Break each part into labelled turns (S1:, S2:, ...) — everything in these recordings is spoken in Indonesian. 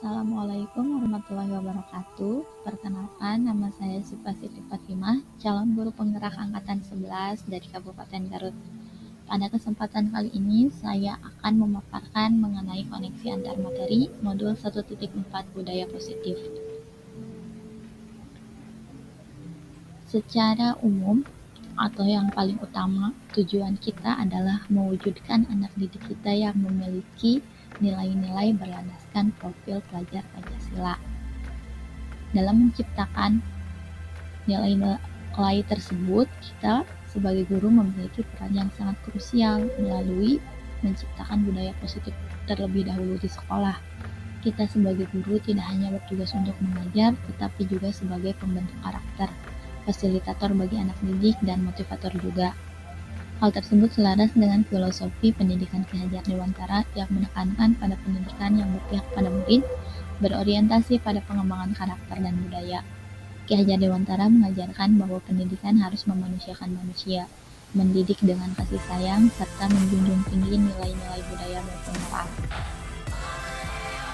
S1: Assalamualaikum warahmatullahi wabarakatuh. Perkenalkan, nama saya Syifa Siti Fatimah, calon guru penggerak angkatan 11 dari Kabupaten Garut. Pada kesempatan kali ini, saya akan memaparkan mengenai koneksi antar materi modul 1.4 budaya positif. Secara umum, atau yang paling utama, tujuan kita adalah mewujudkan anak didik kita yang memiliki nilai-nilai berlandaskan profil pelajar Pancasila. Dalam menciptakan nilai-nilai tersebut, kita sebagai guru memiliki peran yang sangat krusial melalui menciptakan budaya positif terlebih dahulu di sekolah. Kita sebagai guru tidak hanya bertugas untuk mengajar, tetapi juga sebagai pembentuk karakter, fasilitator bagi anak didik, dan motivator juga. Hal tersebut selaras dengan filosofi pendidikan Ki Hajar Dewantara yang menekankan pada pendidikan yang berpihak pada murid, berorientasi pada pengembangan karakter dan budaya. Ki Hajar Dewantara mengajarkan bahwa pendidikan harus memanusiakan manusia, mendidik dengan kasih sayang, serta menjunjung tinggi nilai-nilai budaya maupun moral.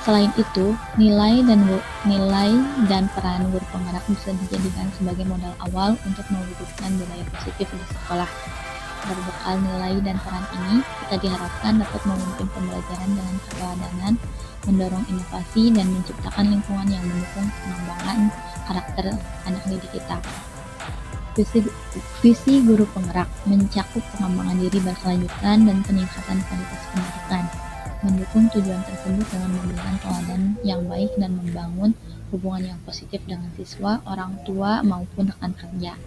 S1: Selain itu, nilai dan peran guru penggerak bisa dijadikan sebagai modal awal untuk mewujudkan budaya positif di sekolah. Berbekal nilai dan peran ini, kita diharapkan dapat memimpin pembelajaran dengan keteladanan, mendorong inovasi, dan menciptakan lingkungan yang mendukung pengembangan karakter anak didik kita. Visi guru penggerak mencakup pengembangan diri berkelanjutan dan peningkatan kualitas pendidikan. Mendukung tujuan tersebut dengan memberikan teladan yang baik dan membangun hubungan yang positif dengan siswa, orang tua, maupun rekan kerja.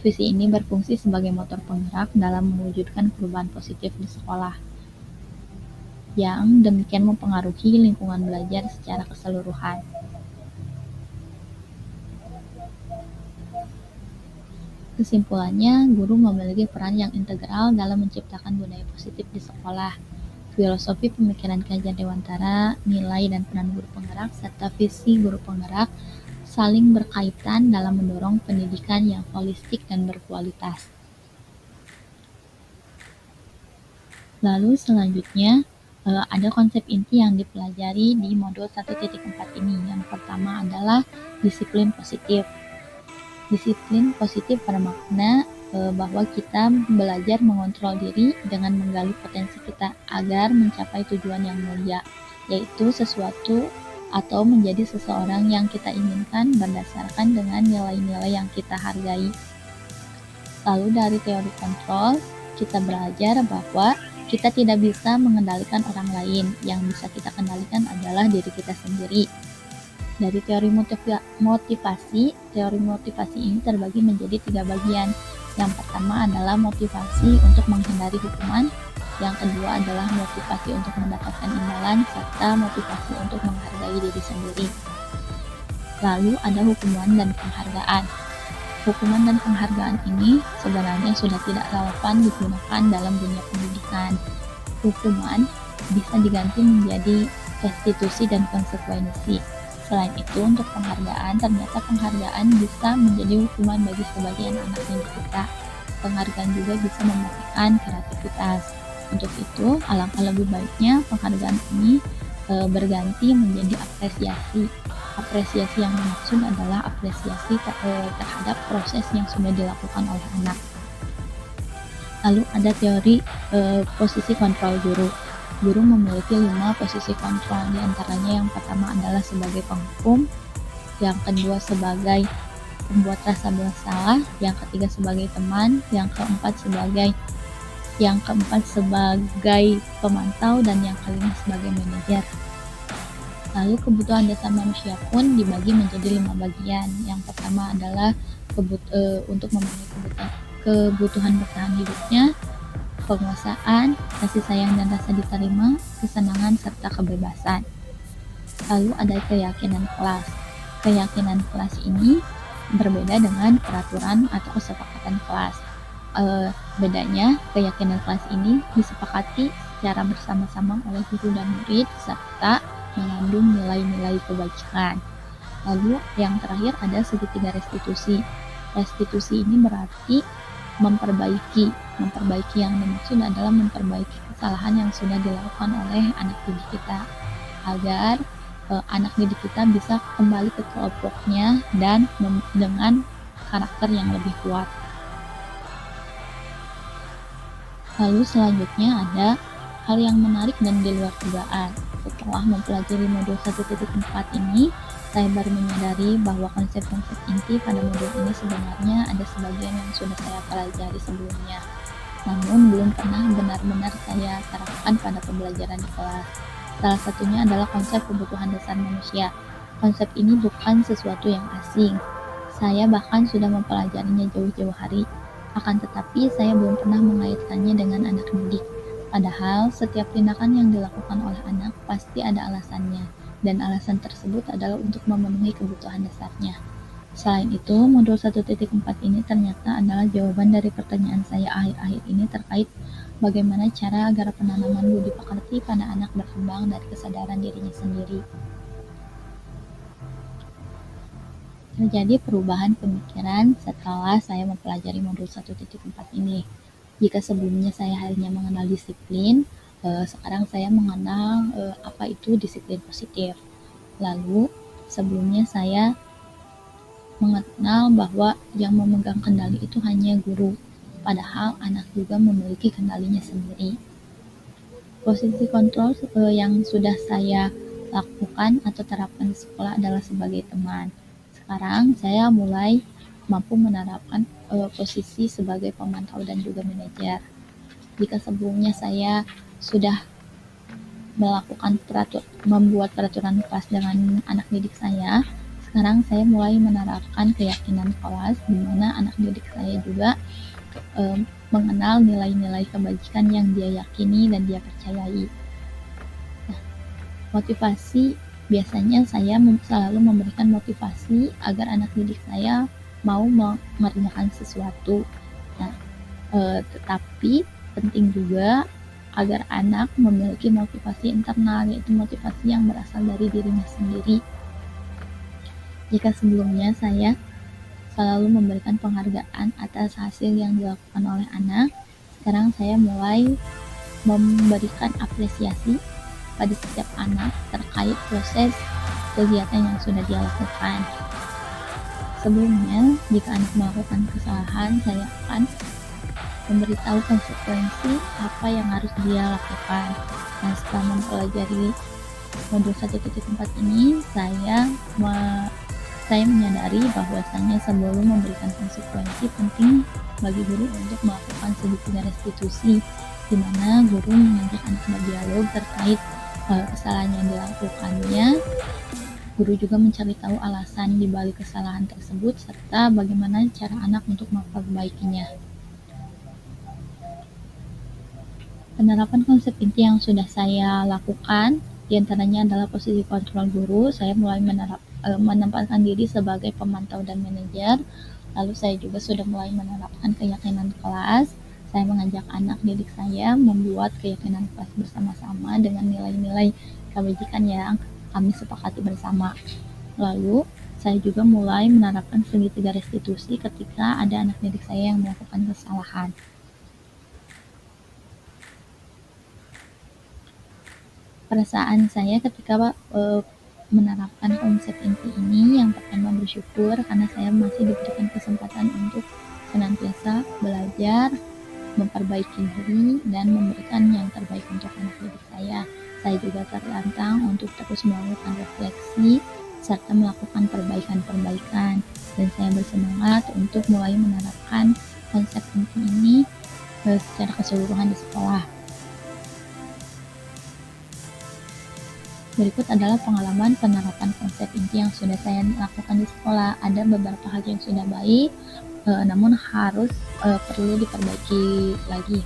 S1: Visi ini berfungsi sebagai motor penggerak dalam mewujudkan perubahan positif di sekolah, yang demikian mempengaruhi lingkungan belajar secara keseluruhan. Kesimpulannya, guru memiliki peran yang integral dalam menciptakan budaya positif di sekolah. Filosofi pemikiran Ki Hajar Dewantara, nilai dan peran guru penggerak, serta visi guru penggerak saling berkaitan dalam mendorong pendidikan yang holistik dan berkualitas. Lalu selanjutnya, ada konsep inti yang dipelajari di modul 1.4 ini. Yang pertama adalah disiplin positif. Disiplin positif bermakna bahwa kita belajar mengontrol diri dengan menggali potensi kita agar mencapai tujuan yang mulia, yaitu sesuatu atau menjadi seseorang yang kita inginkan berdasarkan dengan nilai-nilai yang kita hargai. Lalu dari teori kontrol, kita belajar bahwa kita tidak bisa mengendalikan orang lain, yang bisa kita kendalikan adalah diri kita sendiri. Dari teori motivasi ini terbagi menjadi 3 bagian. Yang pertama adalah motivasi untuk menghindari hukuman, yang kedua adalah motivasi untuk mendapatkan imbalan, serta motivasi untuk menghargai diri sendiri. Lalu ada hukuman dan penghargaan. Hukuman dan penghargaan ini sebenarnya sudah tidak relevan digunakan dalam dunia pendidikan. Hukuman bisa diganti menjadi restitusi dan konsekuensi. Selain itu, untuk penghargaan, ternyata penghargaan bisa menjadi hukuman bagi sebagian anak didik kita. Penghargaan juga bisa mematikan kreativitas. Untuk itu, alangkah lebih baiknya penghargaan ini berganti menjadi apresiasi. Apresiasi yang dimaksud adalah apresiasi terhadap proses yang sudah dilakukan oleh anak. Lalu ada teori posisi kontrol guru. Guru memiliki 5 posisi kontrol, diantaranya yang pertama adalah sebagai penghukum, yang kedua sebagai pembuat rasa bersalah, yang ketiga sebagai teman, yang keempat sebagai pemantau, dan yang kelima sebagai manajer. Lalu kebutuhan dasar manusia pun dibagi menjadi 5 bagian. Yang pertama adalah untuk memenuhi kebutuhan bertahan hidupnya, penguasaan, kasih sayang dan rasa diterima, kesenangan, serta kebebasan. Lalu ada keyakinan kelas. Keyakinan kelas ini berbeda dengan peraturan atau kesepakatan kelas. Bedanya, keyakinan kelas ini disepakati secara bersama-sama oleh guru dan murid, serta mengandung nilai-nilai kebajikan. Lalu yang terakhir ada segitiga restitusi. Restitusi ini berarti memperbaiki yang dimaksud adalah memperbaiki kesalahan yang sudah dilakukan oleh anak didik kita agar anak didik kita bisa kembali ke kelompoknya dan dengan karakter yang lebih kuat. Lalu selanjutnya ada hal yang menarik dan di luar dugaan. Setelah mempelajari modul 1.4 ini, saya baru menyadari bahwa konsep-konsep inti pada modul ini sebenarnya ada sebagian yang sudah saya pelajari sebelumnya, namun belum pernah benar-benar saya terapkan pada pembelajaran di kelas. Salah satunya adalah konsep kebutuhan dasar manusia. Konsep ini bukan sesuatu yang asing. Saya bahkan sudah mempelajarinya jauh-jauh hari. Akan tetapi, saya belum pernah mengaitkannya dengan anak didik. Padahal, setiap tindakan yang dilakukan oleh anak pasti ada alasannya, dan alasan tersebut adalah untuk memenuhi kebutuhan dasarnya. Selain itu, modul 1.4 ini ternyata adalah jawaban dari pertanyaan saya akhir-akhir ini terkait bagaimana cara agar penanaman budi pekerti pada anak berkembang dari kesadaran dirinya sendiri. Terjadi perubahan pemikiran setelah saya mempelajari modul 1.4 ini. Jika sebelumnya saya hanya mengenal disiplin, sekarang saya mengenal apa itu disiplin positif. Lalu, sebelumnya saya mengenal bahwa yang memegang kendali itu hanya guru, padahal anak juga memiliki kendalinya sendiri. Posisi kontrol yang sudah saya lakukan atau terapkan di sekolah adalah sebagai teman. Sekarang saya mulai mampu menerapkan posisi sebagai pemantau dan juga manajer. Jika sebelumnya saya sudah membuat peraturan kelas dengan anak didik saya, sekarang saya mulai menerapkan keyakinan kelas di mana anak didik saya juga mengenal nilai-nilai kebajikan yang dia yakini dan dia percayai. Nah, motivasi, biasanya saya selalu memberikan motivasi agar anak didik saya mau mengerjakan sesuatu. Nah, tetapi penting juga agar anak memiliki motivasi internal, yaitu motivasi yang berasal dari dirinya sendiri. Jika sebelumnya saya selalu memberikan penghargaan atas hasil yang dilakukan oleh anak, sekarang saya mulai memberikan apresiasi pada setiap anak terkait proses kegiatan yang sudah dia lakukan. Sebelumnya, jika anak melakukan kesalahan, saya akan memberitahu konsekuensi apa yang harus dia lakukan. Nah, setelah mempelajari modul 1.4 ini, saya menyadari bahwasanya sebelum memberikan konsekuensi, penting bagi guru untuk melakukan segitiga restitusi, di mana guru mengajak anak berdialog terkait kesalahan yang dilakukannya. Guru juga mencari tahu alasan di balik kesalahan tersebut serta bagaimana cara anak untuk memperbaikinya. Penerapan konsep inti yang sudah saya lakukan diantaranya adalah posisi kontrol guru. Saya mulai menempatkan diri sebagai pemantau dan manajer. Lalu saya juga sudah mulai menerapkan keyakinan kelas. Saya mengajak anak didik saya membuat keyakinan kelas bersama-sama dengan nilai-nilai kebajikan yang kami sepakati bersama. Lalu saya juga mulai menerapkan segitiga restitusi ketika ada anak didik saya yang melakukan kesalahan. Perasaan saya ketika menerapkan konsep inti ini, yang pertama bersyukur karena saya masih diberikan kesempatan untuk senantiasa belajar, memperbaiki diri, dan memberikan yang terbaik untuk anak didik saya. Saya juga tertantang untuk terus melakukan refleksi serta melakukan perbaikan-perbaikan, dan saya bersemangat untuk mulai menerapkan konsep inti ini secara keseluruhan di sekolah. Berikut adalah pengalaman penerapan konsep inti yang sudah saya lakukan di sekolah. Ada beberapa hal yang sudah baik, namun harus perlu diperbaiki lagi.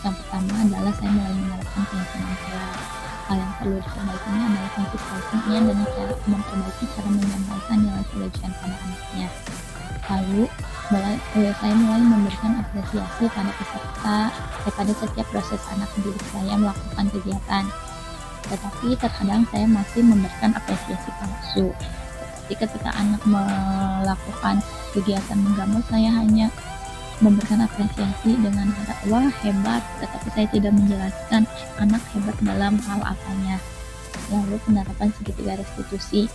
S1: Yang pertama adalah saya mulai menerapkan keyakinan kelas. Hal yang perlu diperbaikinya adalah konsistensinya dan cara memperbaiki cara menyampaikan nilai kebajikan pada anaknya. Lalu saya mulai memberikan apresiasi pada setiap proses anak didik saya melakukan kegiatan. Tetapi terkadang saya masih memberikan apresiasi palsu. Seperti ketika anak melakukan kegiatan menggambar, saya hanya memberikan apresiasi dengan kata wah hebat, tetapi saya tidak menjelaskan anak hebat dalam hal apanya. Lalu penerapan segitiga restitusi.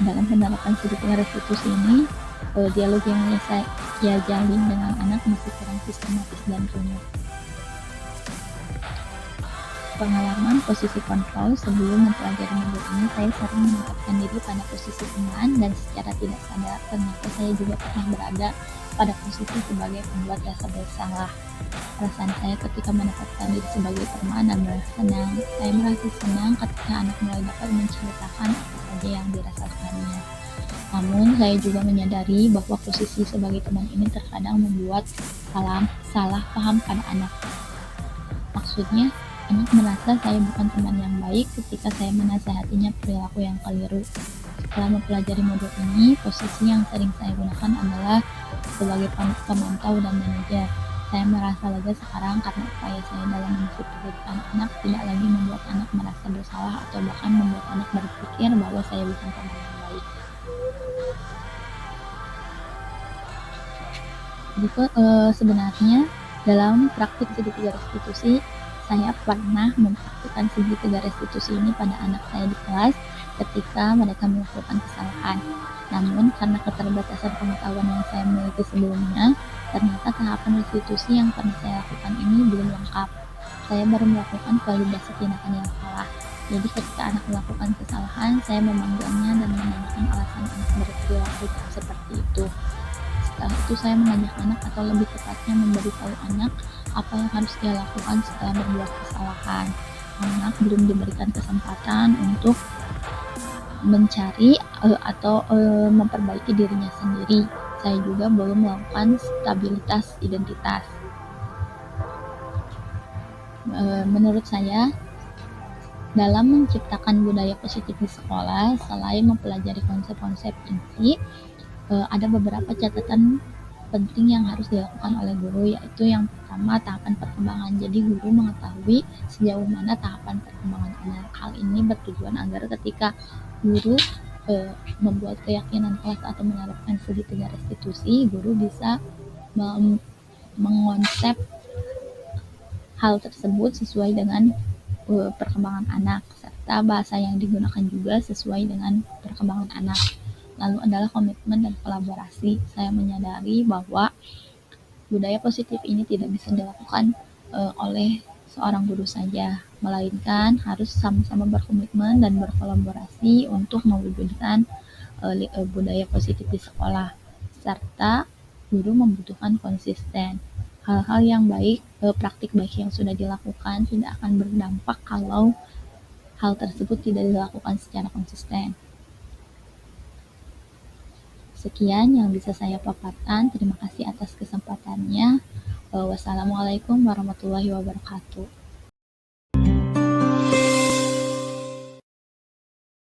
S1: Dalam penerapan segitiga restitusi ini, dialog yang saya jalin dengan anak masih kurang sistematis dan rumit. Pengalaman posisi kontrol: sebelum mempelajari modul ini, saya sering menempatkan diri pada posisi teman, dan secara tidak sadar ternyata saya juga pernah berada pada posisi sebagai pembuat rasa bersalah. Perasaan saya ketika menempatkan diri sebagai teman adalah senang. Saya merasa senang ketika anak mulai dapat menceritakan apa saja yang dirasakannya. Namun, saya juga menyadari bahwa posisi sebagai teman ini terkadang membuat salah paham pada anak. Maksudnya, anak merasa saya bukan teman yang baik ketika saya menasihatinya perilaku yang keliru. Setelah mempelajari modul ini, posisi yang sering saya gunakan adalah sebagai pemantau dan manajer. Saya merasa lega sekarang karena upaya saya dalam mensubstitusikan anak tidak lagi membuat anak merasa bersalah atau bahkan membuat anak berpikir bahwa saya bukan teman yang baik. Jadi sebenarnya dalam praktik segitiga restitusi, saya pernah mempraktikkan segitiga restitusi ini pada anak saya di kelas ketika mereka melakukan kesalahan. Namun karena keterbatasan pengetahuan yang saya miliki sebelumnya, ternyata tahapan restitusi yang pernah saya lakukan ini belum lengkap. Saya baru melakukan validasi tindakan yang salah. Jadi ketika anak melakukan kesalahan, saya memanggilnya dan menanyakan alasan anak berperilaku seperti itu. Setelah itu saya mengajak anak, atau lebih tepatnya memberitahu anak apa yang harus dia lakukan setelah berbuat kesalahan. Anak belum diberikan kesempatan untuk mencari atau memperbaiki dirinya sendiri. Saya juga belum melakukan stabilitas identitas. Menurut saya, dalam menciptakan budaya positif di sekolah, selain mempelajari konsep-konsep inti, ada beberapa catatan penting yang harus dilakukan oleh guru, yaitu yang pertama, tahapan perkembangan. Jadi guru mengetahui sejauh mana tahapan perkembangan anak. Hal ini bertujuan agar ketika guru membuat keyakinan kelas atau menerapkan segitiga restitusi, guru bisa mengonsep hal tersebut sesuai dengan perkembangan anak, serta bahasa yang digunakan juga sesuai dengan perkembangan anak. Lalu adalah komitmen dan kolaborasi. Saya menyadari bahwa budaya positif ini tidak bisa dilakukan oleh seorang guru saja, melainkan harus sama-sama berkomitmen dan berkolaborasi untuk mewujudkan budaya positif di sekolah, serta guru membutuhkan konsisten. Hal-hal yang baik, praktik baik yang sudah dilakukan tidak akan berdampak kalau hal tersebut tidak dilakukan secara konsisten. Sekian yang bisa saya paparkan. Terima kasih atas kesempatannya. Wassalamualaikum warahmatullahi wabarakatuh.